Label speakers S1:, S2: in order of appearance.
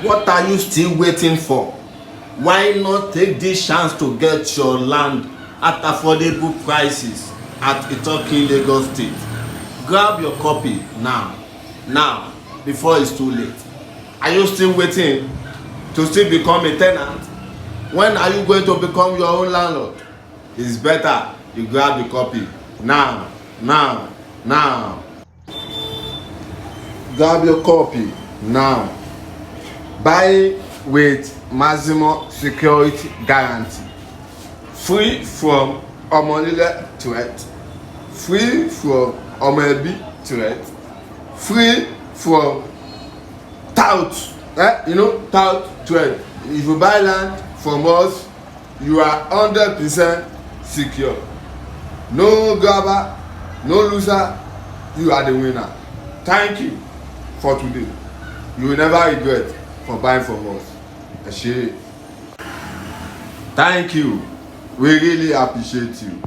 S1: What are you still waiting for? Why not take this chance to get your land at affordable prices at Itoki, Lagos State? Grab your copy now, before it's too late. Are you still waiting to still become a tenant? When are you going to become your own landlord? It's better you grab the copy now. Grab your copy now. Buy with maximum security guarantee, free from Omolile threat, free from Omebi threat, free from tout tout threat. If you buy land from us, you are 100% secure. No grabber, no loser, you are the winner. Thank you for today. You will never regret for buying from us. Thank you. We really appreciate you.